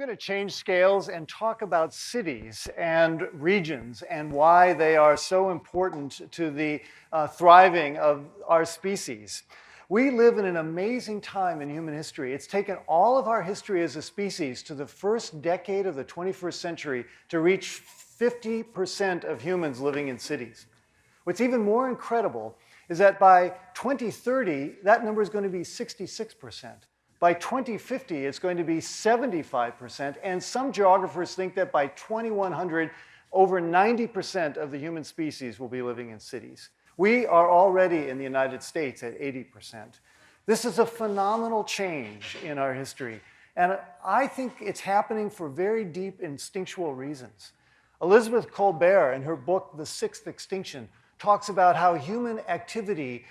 going to change scales and talk about cities and regions and why they are so important to the thriving of our species. We live in an amazing time in human history. It's taken all of our history as a species to the first decade of the 21st century to reach 50% of humans living in cities. What's even more incredible is that by 2030, that number is going to be 66%. By 2050, it's going to be 75%, and some geographers think that by 2100, over 90% of the human species will be living in cities. We are already in the United States at 80%. This is a phenomenal change in our history, and I think it's happening for very deep instinctual reasons. Elizabeth Kolbert, in her book, The Sixth Extinction, talks about how human activity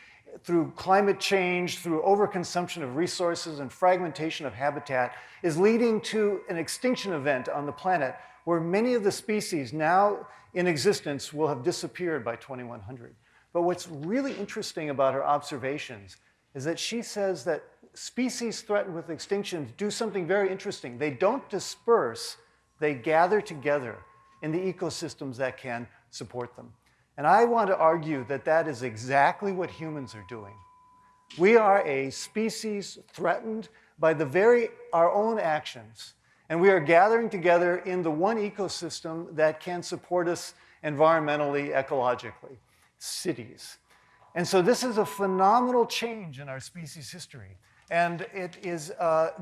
through climate change, through overconsumption of resources and fragmentation of habitat, is leading to an extinction event on the planet where many of the species now in existence will have disappeared by 2100. But what's really interesting about her observations is that she says that species threatened with extinction do something very interesting. They don't disperse, they gather together in the ecosystems that can support them. And I want to argue that that is exactly what humans are doing. We are a species threatened by our own actions, and we are gathering together in the one ecosystem that can support us environmentally, ecologically, cities. And so this is a phenomenal change in our species history, and it is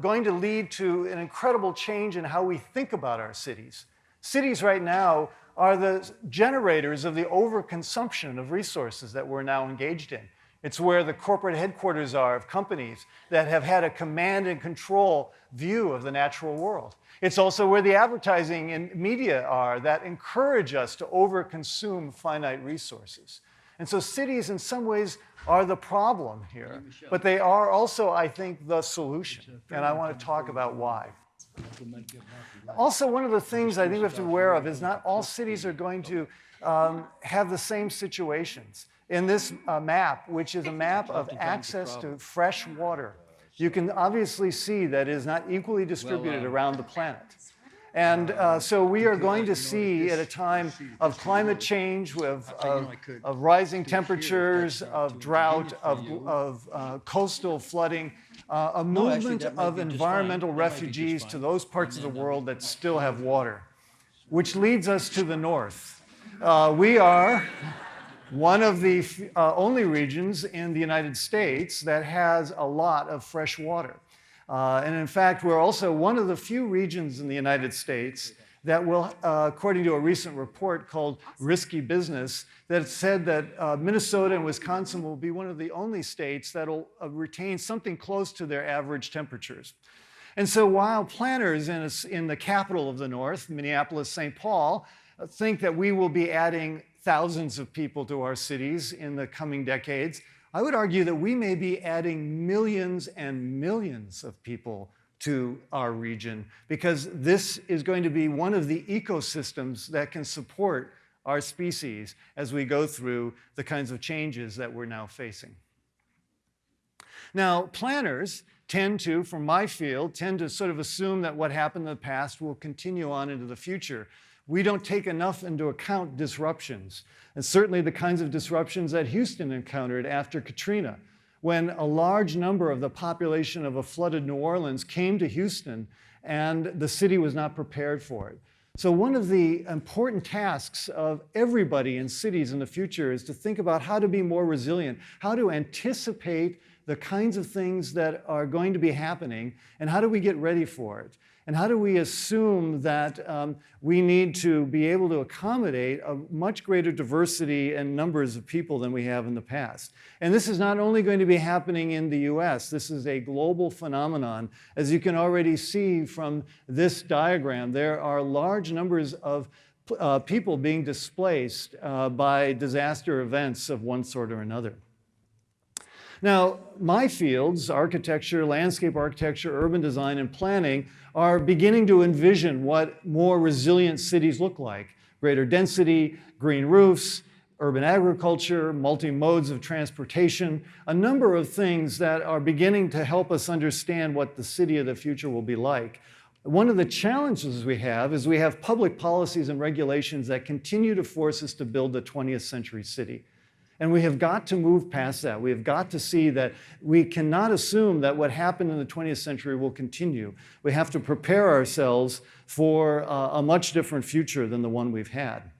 going to lead to an incredible change in how we think about our cities. Cities right now are the generators of the overconsumption of resources that we're now engaged in. It's where the corporate headquarters are of companies that have had a command and control view of the natural world. It's also where the advertising and media are that encourage us to overconsume finite resources. And so cities in some ways are the problem here, but they are also, I think, the solution. And I want to talk about why. Also, one of the things I think we have to be aware of is not all cities are going to have the same situations. In this map, which is a map of access to fresh water, you can obviously see that it is not equally distributed around the planet. And so we are going to see at a time of climate change, of rising temperatures, of drought, of coastal flooding, a movement of environmental refugees to those parts of the world that still have water, which leads us to the north. We are one of the only regions in the United States that has a lot of fresh water. And in fact, we're also one of the few regions in the United States that will, according to a recent report called Risky Business, that said that Minnesota and Wisconsin will be one of the only states that will retain something close to their average temperatures. And so while planners in the capital of the North, Minneapolis, St. Paul, think that we will be adding thousands of people to our cities in the coming decades, I would argue that we may be adding millions and millions of people to our region because this is going to be one of the ecosystems that can support our species as we go through the kinds of changes that we're now facing. Now, planners tend to, from my field, tend to sort of assume that what happened in the past will continue on into the future. We don't take enough into account disruptions, and certainly the kinds of disruptions that Houston encountered after Katrina, when a large number of the population of a flooded New Orleans came to Houston and the city was not prepared for it. So one of the important tasks of everybody in cities in the future is to think about how to be more resilient, how to anticipate the kinds of things that are going to be happening, and how do we get ready for it? And how do we assume that we need to be able to accommodate a much greater diversity and numbers of people than we have in the past? And this is not only going to be happening in the US, this is a global phenomenon. As you can already see from this diagram, there are large numbers of people being displaced by disaster events of one sort or another. Now, my fields, architecture, landscape architecture, urban design, and planning, are beginning to envision what more resilient cities look like. Greater density, green roofs, urban agriculture, multi-modes of transportation, a number of things that are beginning to help us understand what the city of the future will be like. One of the challenges we have is we have public policies and regulations that continue to force us to build the 20th century city. And we have got to move past that. We have got to see that we cannot assume that what happened in the 20th century will continue. We have to prepare ourselves for a much different future than the one we've had.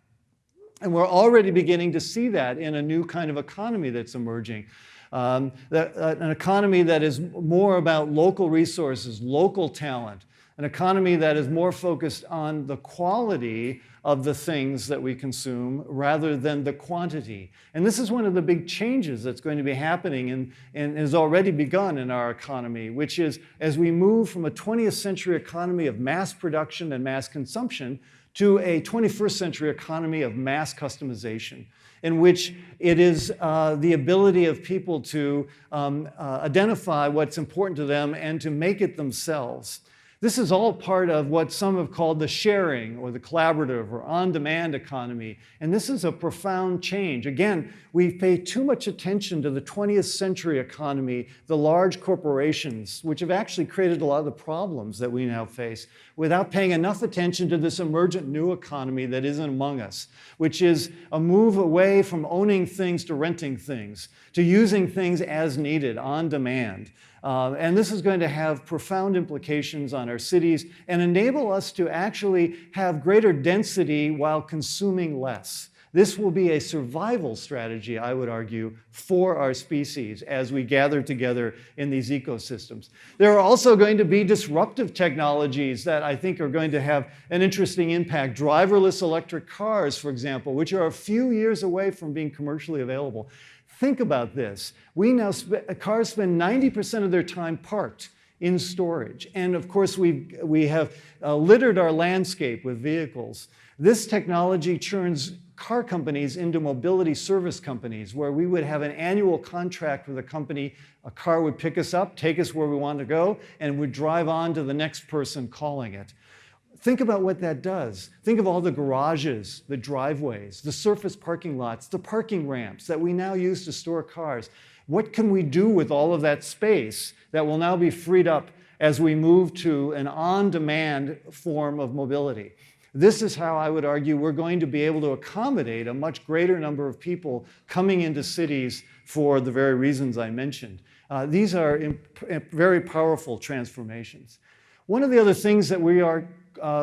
And we're already beginning to see that in a new kind of economy that's emerging. An economy that is more about local resources, local talent, an economy that is more focused on the quality of the things that we consume rather than the quantity. And this is one of the big changes that's going to be happening and has already begun in our economy, which is as we move from a 20th century economy of mass production and mass consumption to a 21st century economy of mass customization, in which it is the ability of people to identify what's important to them and to make it themselves. This is all part of what some have called the sharing or the collaborative or on-demand economy. And this is a profound change. Again, we pay too much attention to the 20th century economy, the large corporations, which have actually created a lot of the problems that we now face, without paying enough attention to this emergent new economy that is among us, which is a move away from owning things to renting things, to using things as needed, on demand. And this is going to have profound implications on our cities and enable us to actually have greater density while consuming less. This will be a survival strategy, I would argue, for our species as we gather together in these ecosystems. There are also going to be disruptive technologies that I think are going to have an interesting impact. Driverless electric cars, for example, which are a few years away from being commercially available. Think about this. Cars spend 90% of their time parked in storage. And of course, we have littered our landscape with vehicles. This technology churns car companies into mobility service companies, where we would have an annual contract with a company. A car would pick us up, take us where we want to go, and would drive on to the next person calling it. Think about what that does. Think of all the garages, the driveways, the surface parking lots, the parking ramps that we now use to store cars. What can we do with all of that space that will now be freed up as we move to an on-demand form of mobility? This is how I would argue we're going to be able to accommodate a much greater number of people coming into cities for the very reasons I mentioned. These are very powerful transformations. One of the other things that we are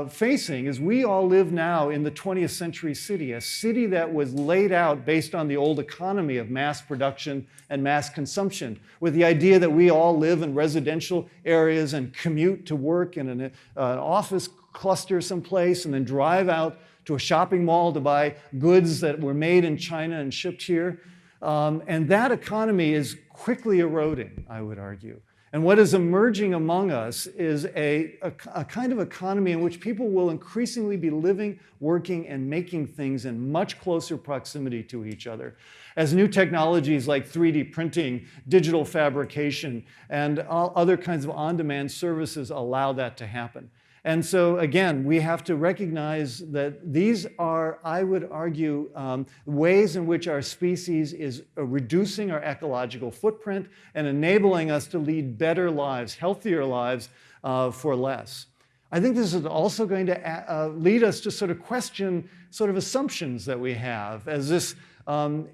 facing is we all live now in the 20th century city, a city that was laid out based on the old economy of mass production and mass consumption, with the idea that we all live in residential areas and commute to work in an office cluster someplace and then drive out to a shopping mall to buy goods that were made in China and shipped here. And that economy is quickly eroding, I would argue. And what is emerging among us is a kind of economy in which people will increasingly be living, working, and making things in much closer proximity to each other. As new technologies like 3D printing, digital fabrication, and other kinds of on-demand services allow that to happen. And so, again, we have to recognize that these are, I would argue, ways in which our species is reducing our ecological footprint and enabling us to lead better lives, healthier lives for less. I think this is also going to lead us to sort of question sort of assumptions that we have, as this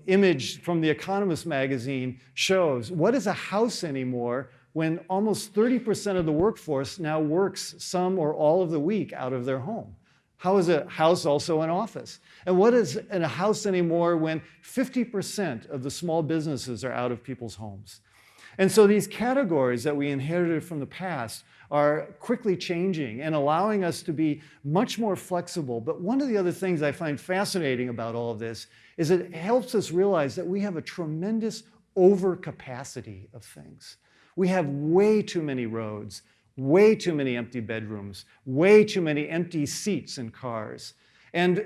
image from The Economist magazine shows. What is a house anymore when almost 30% of the workforce now works some or all of the week out of their home? How is a house also an office? And what is a house anymore when 50% of the small businesses are out of people's homes? And so these categories that we inherited from the past are quickly changing and allowing us to be much more flexible. But one of the other things I find fascinating about all of this is it helps us realize that we have a tremendous overcapacity of things. We have way too many roads, way too many empty bedrooms, way too many empty seats in cars. And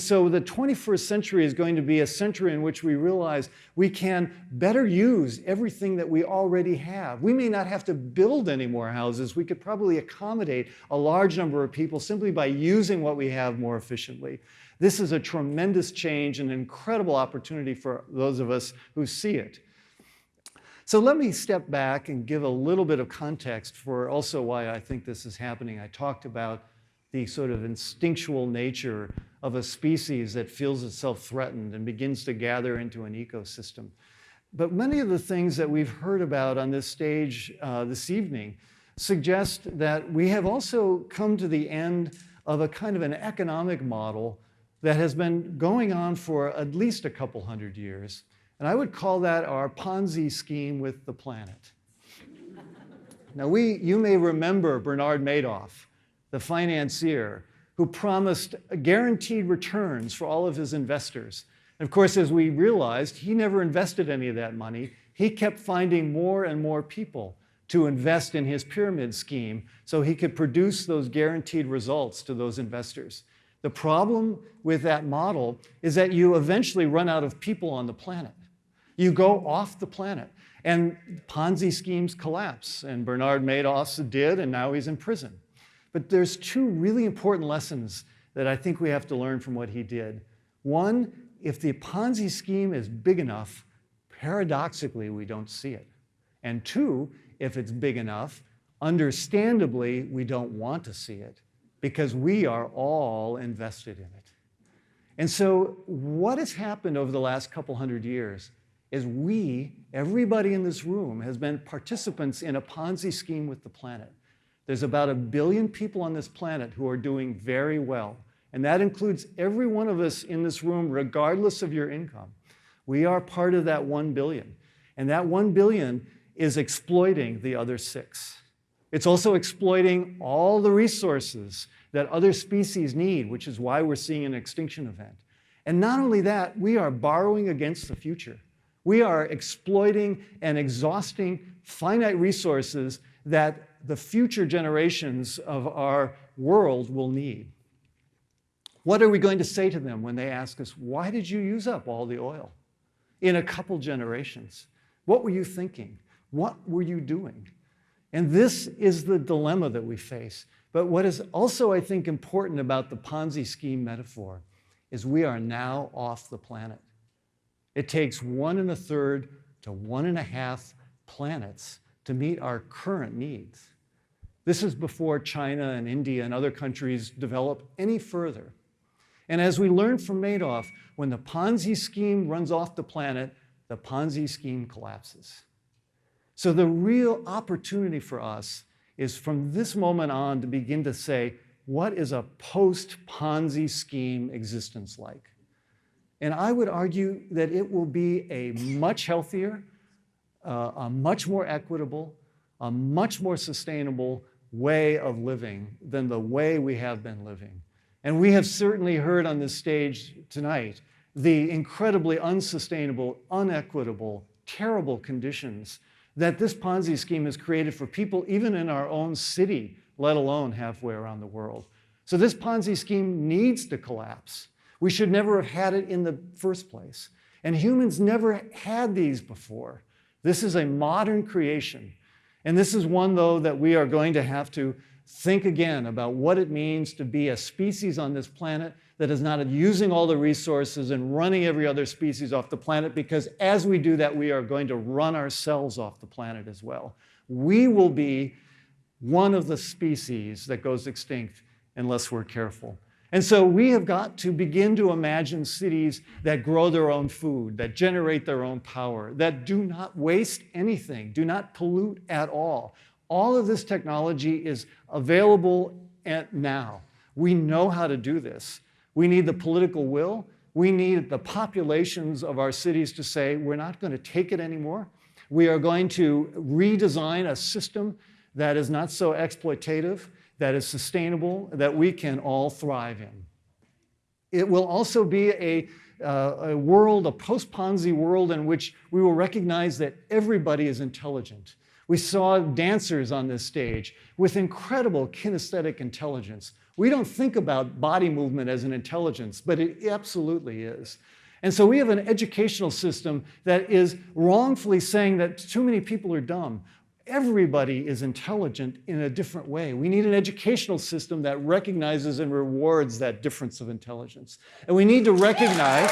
so the 21st century is going to be a century in which we realize we can better use everything that we already have. We may not have to build any more houses. We could probably accommodate a large number of people simply by using what we have more efficiently. This is a tremendous change and an incredible opportunity for those of us who see it. So let me step back and give a little bit of context for also why I think this is happening. I talked about the sort of instinctual nature of a species that feels itself threatened and begins to gather into an ecosystem. But many of the things that we've heard about on this stage this evening suggest that we have also come to the end of a kind of an economic model that has been going on for at least a couple hundred years. And I would call that our Ponzi scheme with the planet. Now, you may remember Bernard Madoff, the financier who promised guaranteed returns for all of his investors. And of course, as we realized, he never invested any of that money. He kept finding more and more people to invest in his pyramid scheme so he could produce those guaranteed results to those investors. The problem with that model is that you eventually run out of people on the planet. You go off the planet, and Ponzi schemes collapse, and Bernard Madoff's did, and now he's in prison. But there's two really important lessons that I think we have to learn from what he did. One, if the Ponzi scheme is big enough, paradoxically, we don't see it. And two, if it's big enough, understandably, we don't want to see it because we are all invested in it. And so what has happened over the last couple hundred years is everybody in this room has been participants in a Ponzi scheme with the planet. There's about 1 billion people on this planet who are doing very well. And that includes every one of us in this room, regardless of your income. We are part of that 1 billion. And that 1 billion is exploiting the other 6. It's also exploiting all the resources that other species need, which is why we're seeing an extinction event. And not only that, we are borrowing against the future. We are exploiting and exhausting finite resources that the future generations of our world will need. What are we going to say to them when they ask us, why did you use up all the oil in a couple generations? What were you thinking? What were you doing? And this is the dilemma that we face. But what is also, I think, important about the Ponzi scheme metaphor is we are now off the planet. It takes 1 1/3 to 1.5 planets to meet our current needs. This is before China and India and other countries develop any further. And as we learned from Madoff, when the Ponzi scheme runs off the planet, the Ponzi scheme collapses. So the real opportunity for us is from this moment on to begin to say, what is a post-Ponzi scheme existence like? And I would argue that it will be a much healthier, a much more equitable, a much more sustainable way of living than the way we have been living. And we have certainly heard on this stage tonight the incredibly unsustainable, unequitable, terrible conditions that this Ponzi scheme has created for people even in our own city, let alone halfway around the world. So this Ponzi scheme needs to collapse. We should never have had it in the first place. And humans never had these before. This is a modern creation. And this is one, though, that we are going to have to think again about what it means to be a species on this planet that is not using all the resources and running every other species off the planet, because as we do that, we are going to run ourselves off the planet as well. We will be one of the species that goes extinct unless we're careful. And so we have got to begin to imagine cities that grow their own food, that generate their own power, that do not waste anything, do not pollute at all. All of this technology is available now. We know how to do this. We need the political will. We need the populations of our cities to say, we're not going to take it anymore. We are going to redesign a system that is not so exploitative, that is sustainable, that we can all thrive in. It will also be a world, a post-Ponzi world, in which we will recognize that everybody is intelligent. We saw dancers on this stage with incredible kinesthetic intelligence. We don't think about body movement as an intelligence, but it absolutely is. And so we have an educational system that is wrongfully saying that too many people are dumb. Everybody is intelligent in a different way. We need an educational system that recognizes and rewards that difference of intelligence. And we need to recognize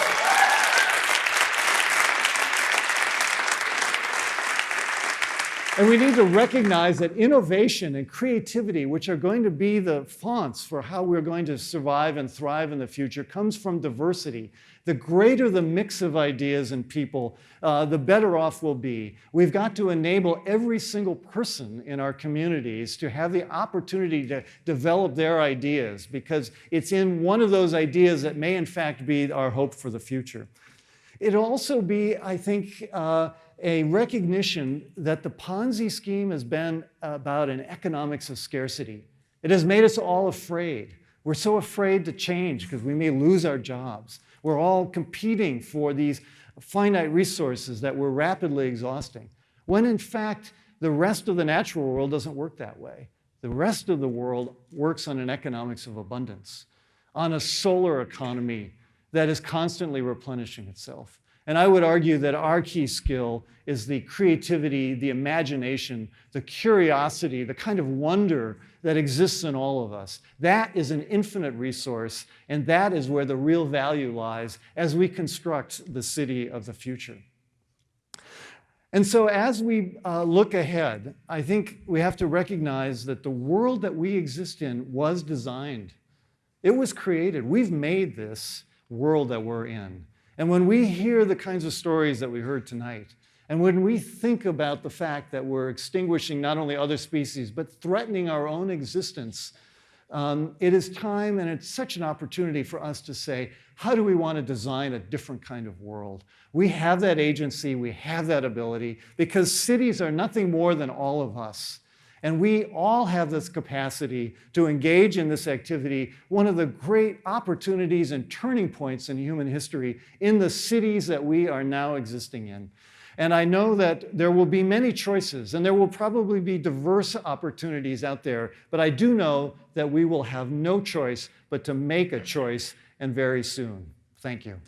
And we need to recognize that innovation and creativity, which are going to be the fonts for how we're going to survive and thrive in the future, comes from diversity. The greater the mix of ideas and people, the better off we'll be. We've got to enable every single person in our communities to have the opportunity to develop their ideas, because it's in one of those ideas that may in fact be our hope for the future. It'll also be, I think, a recognition that the Ponzi scheme has been about an economics of scarcity. It has made us all afraid. We're so afraid to change because we may lose our jobs. We're all competing for these finite resources that we're rapidly exhausting, when in fact, the rest of the natural world doesn't work that way. The rest of the world works on an economics of abundance, on a solar economy that is constantly replenishing itself. And I would argue that our key skill is the creativity, the imagination, the curiosity, the kind of wonder that exists in all of us. That is an infinite resource, and that is where the real value lies as we construct the city of the future. And so as we look ahead, I think we have to recognize that the world that we exist in was designed. It was created. We've made this world that we're in. And when we hear the kinds of stories that we heard tonight, and when we think about the fact that we're extinguishing not only other species, but threatening our own existence, it is time, and it's such an opportunity for us to say, how do we want to design a different kind of world? We have that agency, we have that ability, because cities are nothing more than all of us. And we all have this capacity to engage in this activity, one of the great opportunities and turning points in human history in the cities that we are now existing in. And I know that there will be many choices, and there will probably be diverse opportunities out there, but I do know that we will have no choice but to make a choice, and very soon. Thank you.